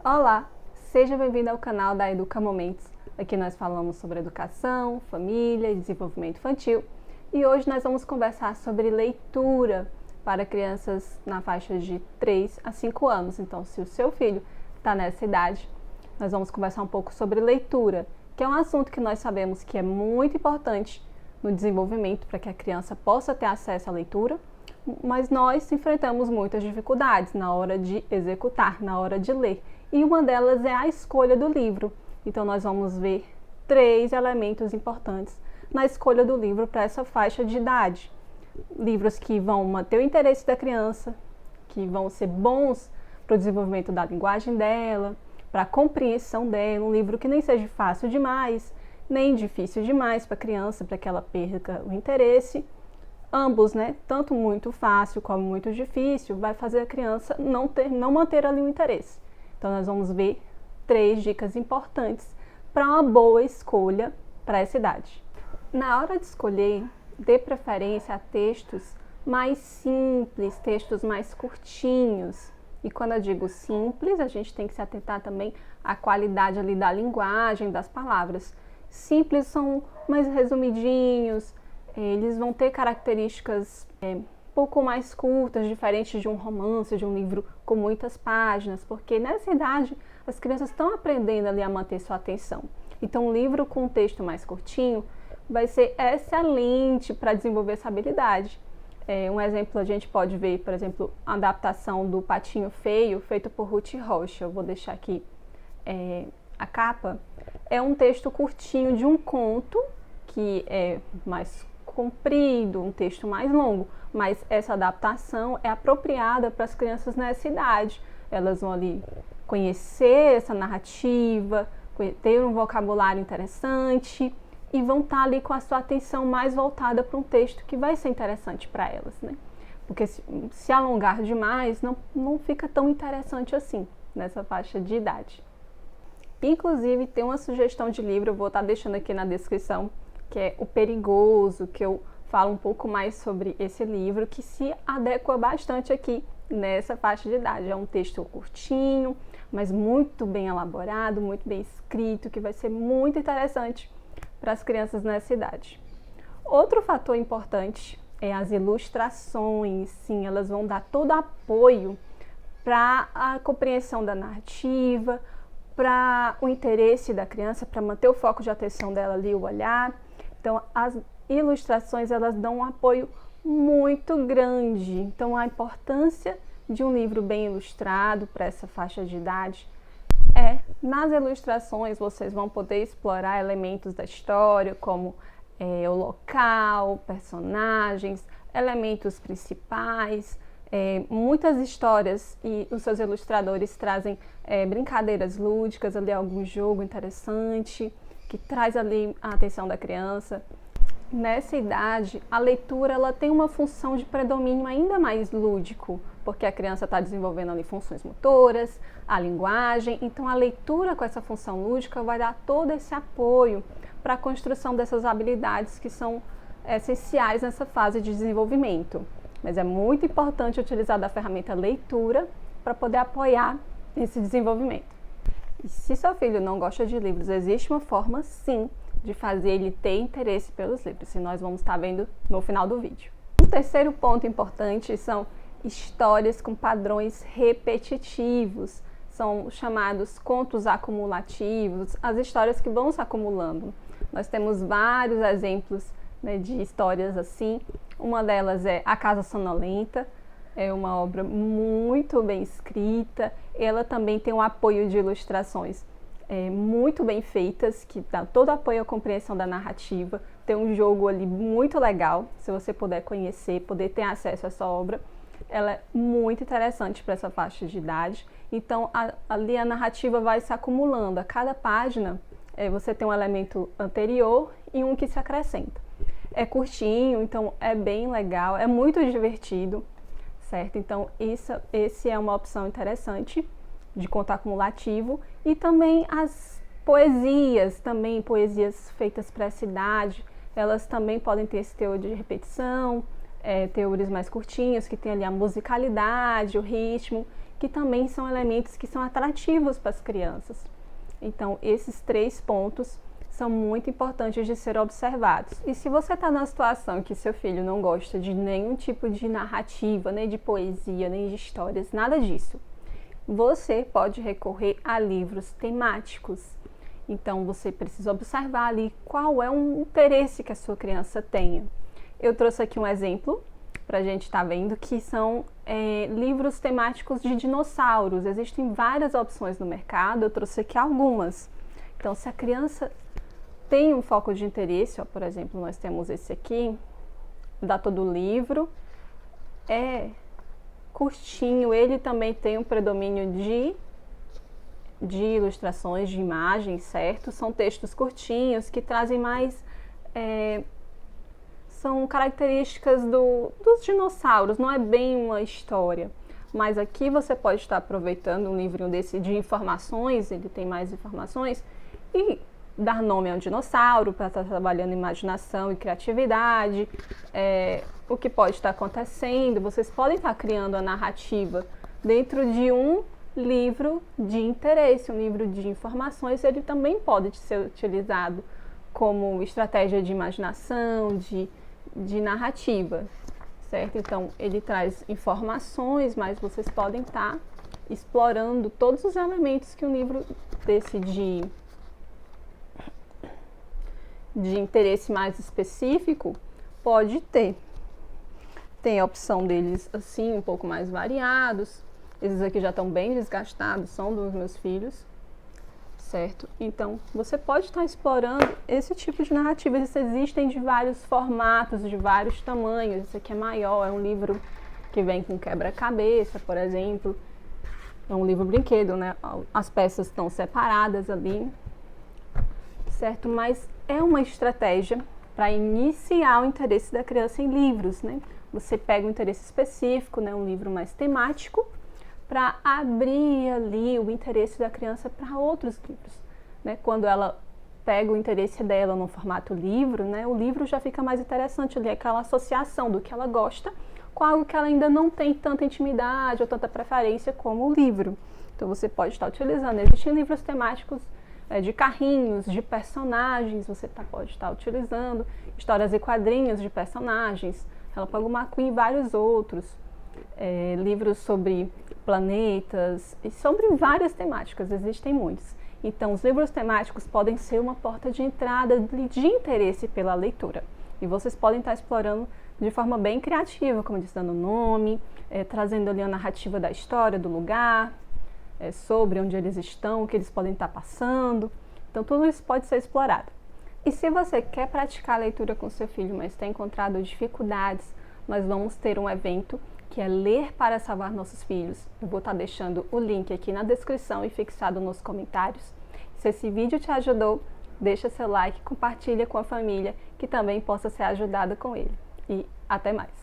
Olá, seja bem-vindo ao canal da Educa Momentos. Aqui nós falamos sobre educação, família e desenvolvimento infantil. E hoje nós vamos conversar sobre leitura para crianças na faixa de 3 a 5 anos. Então, se o seu filho está nessa idade, nós vamos conversar um pouco sobre leitura, que é um assunto que nós sabemos que é muito importante no desenvolvimento para que a criança possa ter acesso à leitura, mas nós enfrentamos muitas dificuldades na hora de executar, na hora de ler. E uma delas é a escolha do livro. Então nós vamos ver 3 elementos importantes na escolha do livro para essa faixa de idade. Livros que vão manter o interesse da criança, que vão ser bons para o desenvolvimento da linguagem dela, para a compreensão dela, um livro que nem seja fácil demais, nem difícil demais para a criança, para que ela perca o interesse. Ambos, tanto muito fácil como muito difícil, vai fazer a criança não manter ali o interesse. Então nós vamos ver 3 dicas importantes para uma boa escolha para essa idade. Na hora de escolher, dê preferência a textos mais simples, textos mais curtinhos. E quando eu digo simples, a gente tem que se atentar também à qualidade ali da linguagem, das palavras. Simples são mais resumidinhos, eles vão ter características um pouco mais curtas, diferentes de um romance, de um livro com muitas páginas, porque nessa idade as crianças estão aprendendo ali a manter sua atenção. Então um livro com um texto mais curtinho vai ser excelente para desenvolver essa habilidade. Um exemplo a gente pode ver, por exemplo, a adaptação do Patinho Feio, feito por Ruth Rocha. Eu vou deixar aqui a capa. É um texto curtinho de um conto, que é mais comprido, um texto mais longo, mas essa adaptação é apropriada para as crianças nessa idade. Elas vão ali conhecer essa narrativa, ter um vocabulário interessante e vão estar ali com a sua atenção mais voltada para um texto que vai ser interessante para elas, Porque se alongar demais não fica tão interessante assim nessa faixa de idade. Inclusive tem uma sugestão de livro, eu vou estar deixando aqui na descrição, que é O Perigoso, que eu falo um pouco mais sobre esse livro, que se adequa bastante aqui nessa faixa de idade. É um texto curtinho, mas muito bem elaborado, muito bem escrito, que vai ser muito interessante para as crianças nessa idade. Outro fator importante é as ilustrações. Sim, elas vão dar todo apoio para a compreensão da narrativa, para o interesse da criança, para manter o foco de atenção dela ali, o olhar. Então, as ilustrações, elas dão um apoio muito grande. Então, a importância de um livro bem ilustrado para essa faixa de idade nas ilustrações vocês vão poder explorar elementos da história, como o local, personagens, elementos principais. Muitas histórias e os seus ilustradores trazem brincadeiras lúdicas, ali algum jogo interessante que traz ali a atenção da criança. Nessa idade, a leitura ela tem uma função de predomínio ainda mais lúdico, porque a criança está desenvolvendo ali funções motoras, a linguagem. Então a leitura com essa função lúdica vai dar todo esse apoio para a construção dessas habilidades que são essenciais nessa fase de desenvolvimento. Mas é muito importante utilizar da ferramenta leitura para poder apoiar esse desenvolvimento. E se seu filho não gosta de livros, existe uma forma, sim, de fazer ele ter interesse pelos livros, e nós vamos estar vendo no final do vídeo. Um terceiro ponto importante são histórias com padrões repetitivos. São chamados contos acumulativos, as histórias que vão se acumulando. Nós temos vários exemplos de histórias assim. Uma delas é A Casa Sonolenta, é uma obra muito bem escrita. Ela também tem um apoio de ilustrações muito bem feitas, que dá todo apoio à compreensão da narrativa. Tem um jogo ali muito legal, se você puder conhecer, poder ter acesso a essa obra. Ela é muito interessante para essa faixa de idade. Então, ali a narrativa vai se acumulando. A cada página, você tem um elemento anterior e um que se acrescenta. É curtinho, então é bem legal, é muito divertido, certo? Então, esse é uma opção interessante de conto acumulativo. E também as poesias feitas para essa idade, elas também podem ter esse teor de repetição, teores mais curtinhos, que tem ali a musicalidade, o ritmo, que também são elementos que são atrativos para as crianças. Então, esses 3 pontos são muito importantes de ser observados. E se você está numa situação que seu filho não gosta de nenhum tipo de narrativa, nem de poesia, nem de histórias, nada disso, você pode recorrer a livros temáticos. Então, você precisa observar ali qual é o interesse que a sua criança tenha. Eu trouxe aqui um exemplo para a gente estar vendo que são livros temáticos de dinossauros. Existem várias opções no mercado, eu trouxe aqui algumas. Então, se a criança tem um foco de interesse, ó, por exemplo, nós temos esse aqui, data do livro, é curtinho, ele também tem um predomínio de ilustrações, de imagens, certo? São textos curtinhos que trazem mais... são características dos dinossauros, não é bem uma história. Mas aqui você pode estar aproveitando um livrinho desse de informações, ele tem mais informações, e dar nome a um dinossauro para estar trabalhando imaginação e criatividade, o que pode estar acontecendo. Vocês podem estar criando a narrativa dentro de um livro de interesse, um livro de informações. Ele também pode ser utilizado como estratégia de imaginação, de narrativa, certo? Então, ele traz informações, mas vocês podem estar explorando todos os elementos que um livro desse de interesse mais específico pode ter. Tem a opção deles assim, um pouco mais variados. Esses aqui já estão bem desgastados, são dos meus filhos, certo? Então, você pode estar explorando esse tipo de narrativas. Existem de vários formatos, de vários tamanhos. Esse aqui é maior, é um livro que vem com quebra-cabeça, por exemplo. É um livro brinquedo, né? As peças estão separadas ali, certo? Mas é uma estratégia para iniciar o interesse da criança em livros, né? Você pega um interesse específico, né? Um livro mais temático, para abrir ali o interesse da criança para outros livros, né? Quando ela pega o interesse dela no formato livro, né? O livro já fica mais interessante ali, aquela associação do que ela gosta com algo que ela ainda não tem tanta intimidade ou tanta preferência como o livro. Então você pode estar utilizando. Existem livros temáticos de carrinhos, de personagens, você pode estar utilizando histórias e quadrinhos de personagens, Relâmpago McQueen e vários outros, livros sobre planetas e sobre várias temáticas, existem muitos. Então, os livros temáticos podem ser uma porta de entrada de interesse pela leitura. E vocês podem estar explorando de forma bem criativa, como eu disse, dando nome, trazendo ali a narrativa da história, do lugar, sobre onde eles estão, o que eles podem estar passando. Então, tudo isso pode ser explorado. E se você quer praticar a leitura com seu filho, mas tem encontrado dificuldades, nós vamos ter um evento que é Ler para Salvar Nossos Filhos. Eu vou estar deixando o link aqui na descrição e fixado nos comentários. Se esse vídeo te ajudou, deixa seu like, compartilha com a família que também possa ser ajudada com ele. E até mais!